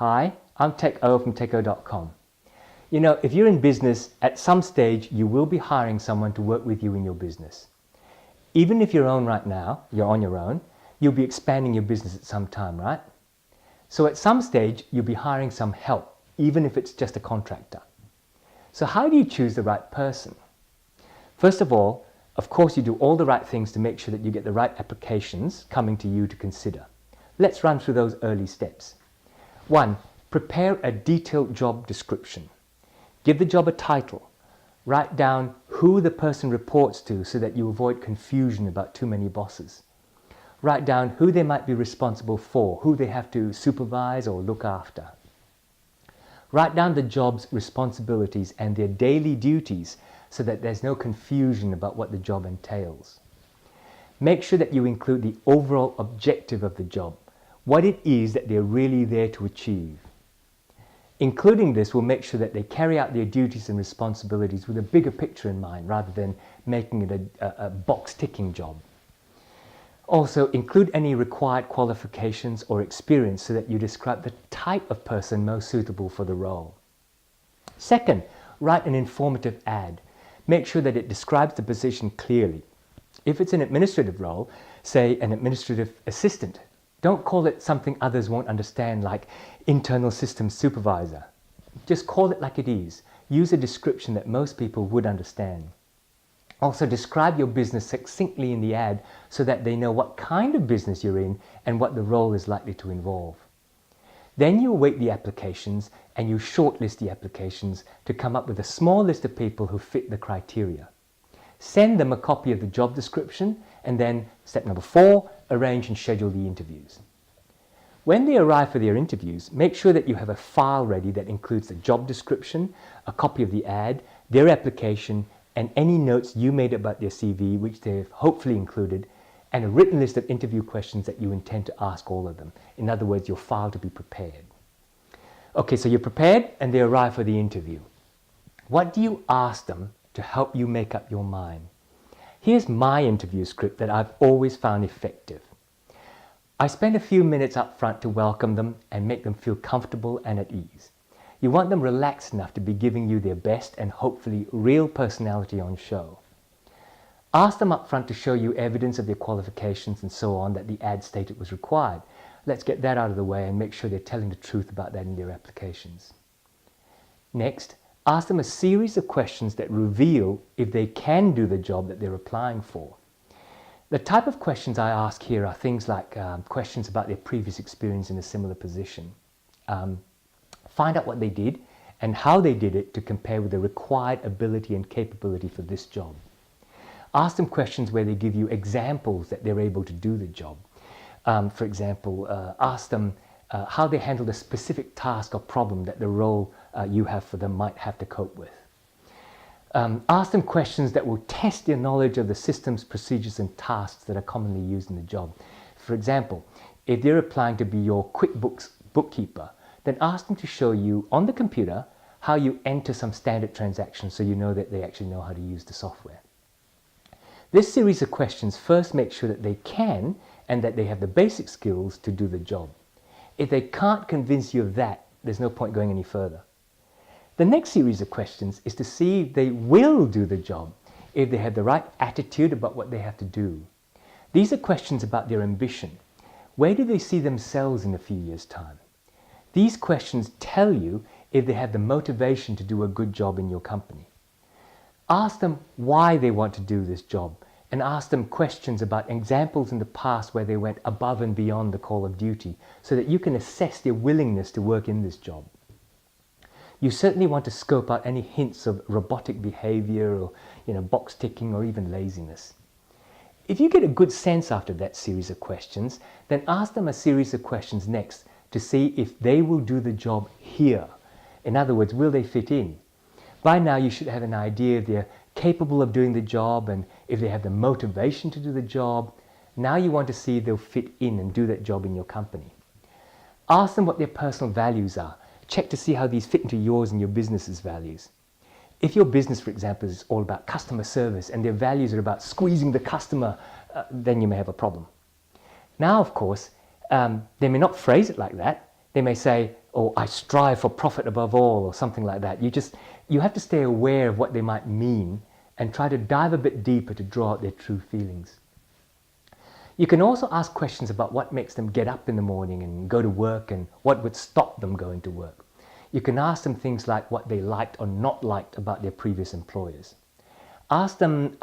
Hi, I'm TechO from TechO.com. You know, if you're in business, at some stage you will be hiring someone to work with you in your business. Even if you're on your own, you'll be expanding your business at some time, right? So at some stage, you'll be hiring some help, even if it's just a contractor. So how do you choose the right person? First of all, of course, you do all the right things to make sure that you get the right applications coming to you to consider. Let's run through those early steps. 1. Prepare a detailed job description. Give the job a title. Write down who the person reports to so that you avoid confusion about too many bosses. Write down who they might be responsible for, who they have to supervise or look after. Write down the job's responsibilities and their daily duties so that there's no confusion about what the job entails. Make sure that you include the overall objective of the job, what it is that they're really there to achieve. Including this will make sure that they carry out their duties and responsibilities with a bigger picture in mind rather than making it a box-ticking job. Also, include any required qualifications or experience so that you describe the type of person most suitable for the role. Second, write an informative ad. Make sure that it describes the position clearly. If it's an administrative role, say an administrative assistant, don't call it something others won't understand like internal systems supervisor. Just call it like it is. Use a description that most people would understand. Also, describe your business succinctly in the ad so that they know what kind of business you're in and what the role is likely to involve. Then you await the applications and you shortlist the applications to come up with a small list of people who fit the criteria. Send them a copy of the job description and then, step number 4, arrange and schedule the interviews. When they arrive for their interviews, make sure that you have a file ready that includes the job description, a copy of the ad, their application, and any notes you made about their CV, which they've hopefully included, and a written list of interview questions that you intend to ask all of them. In other words, your file to be prepared. Okay, so you're prepared and they arrive for the interview. What do you ask them to help you make up your mind? Here's my interview script that I've always found effective. I spend a few minutes up front to welcome them and make them feel comfortable and at ease. You want them relaxed enough to be giving you their best and hopefully real personality on show. Ask them up front to show you evidence of their qualifications and so on that the ad stated was required. Let's get that out of the way and make sure they're telling the truth about that in their applications. Next, ask them a series of questions that reveal if they can do the job that they're applying for. The type of questions I ask here are things like questions about their previous experience in a similar position. Find out what they did and how they did it to compare with the required ability and capability for this job. Ask them questions where they give you examples that they're able to do the job. For example, ask them how they handled a specific task or problem that the role you have for them might have to cope with. Ask them questions that will test their knowledge of the systems, procedures, and tasks that are commonly used in the job. For example, if they're applying to be your QuickBooks bookkeeper, then ask them to show you on the computer how you enter some standard transactions so you know that they actually know how to use the software. This series of questions first make sure that they can and that they have the basic skills to do the job. If they can't convince you of that, there's no point going any further. The next series of questions is to see if they will do the job, if they have the right attitude about what they have to do. These are questions about their ambition. Where do they see themselves in a few years' time? These questions tell you if they have the motivation to do a good job in your company. Ask them why they want to do this job and ask them questions about examples in the past where they went above and beyond the call of duty so that you can assess their willingness to work in this job. You certainly want to scope out any hints of robotic behavior or box ticking or even laziness. If you get a good sense after that series of questions, then ask them a series of questions next to see if they will do the job here. In other words, will they fit in? By now you should have an idea if they're capable of doing the job and if they have the motivation to do the job. Now you want to see if they'll fit in and do that job in your company. Ask them what their personal values are. Check to see how these fit into yours and your business's values. If your business, for example, is all about customer service and their values are about squeezing the customer, then you may have a problem. Now, of course, they may not phrase it like that. They may say, or I strive for profit above all, or something like that. You have to stay aware of what they might mean and try to dive a bit deeper to draw out their true feelings. You can also ask questions about what makes them get up in the morning and go to work, and what would stop them going to work. You can ask them things like what they liked or not liked about their previous employers. Ask them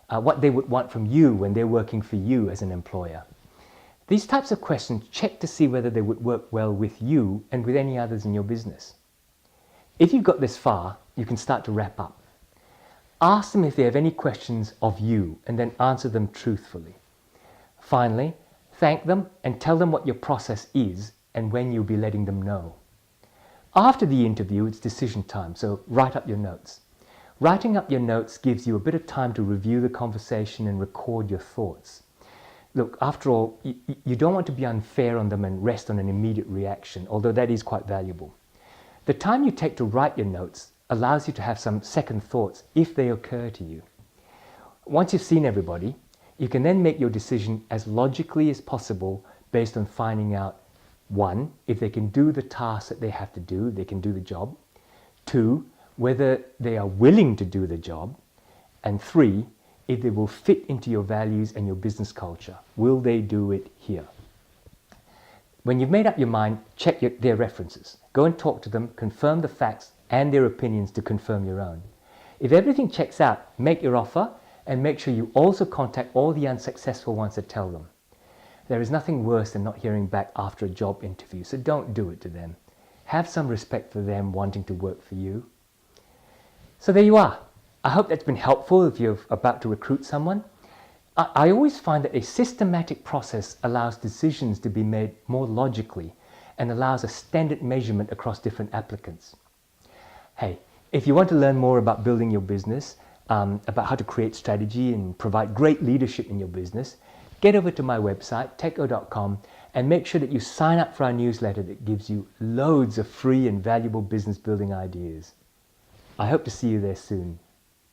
what they would want from you when they're working for you as an employer. These types of questions check to see whether they would work well with you and with any others in your business. If you've got this far, you can start to wrap up. Ask them if they have any questions of you, and then answer them truthfully. Finally, thank them and tell them what your process is and when you'll be letting them know. After the interview, it's decision time, so write up your notes. Writing up your notes gives you a bit of time to review the conversation and record your thoughts. Look, after all, you don't want to be unfair on them and rest on an immediate reaction, although that is quite valuable. The time you take to write your notes allows you to have some second thoughts if they occur to you. Once you've seen everybody, you can then make your decision as logically as possible based on finding out, 1, if they can do the tasks that they have to do, they can do the job. 2, whether they are willing to do the job. And 3, if they will fit into your values and your business culture. Will they do it here? When you've made up your mind, check their references. Go and talk to them, confirm the facts and their opinions to confirm your own. If everything checks out, make your offer, and make sure you also contact all the unsuccessful ones to tell them. There is nothing worse than not hearing back after a job interview, so don't do it to them. Have some respect for them wanting to work for you. So there you are. I hope that's been helpful if you're about to recruit someone. I always find that a systematic process allows decisions to be made more logically and allows a standard measurement across different applicants. Hey, if you want to learn more about building your business, about how to create strategy and provide great leadership in your business, get over to my website, techo.com, and make sure that you sign up for our newsletter that gives you loads of free and valuable business building ideas. I hope to see you there soon.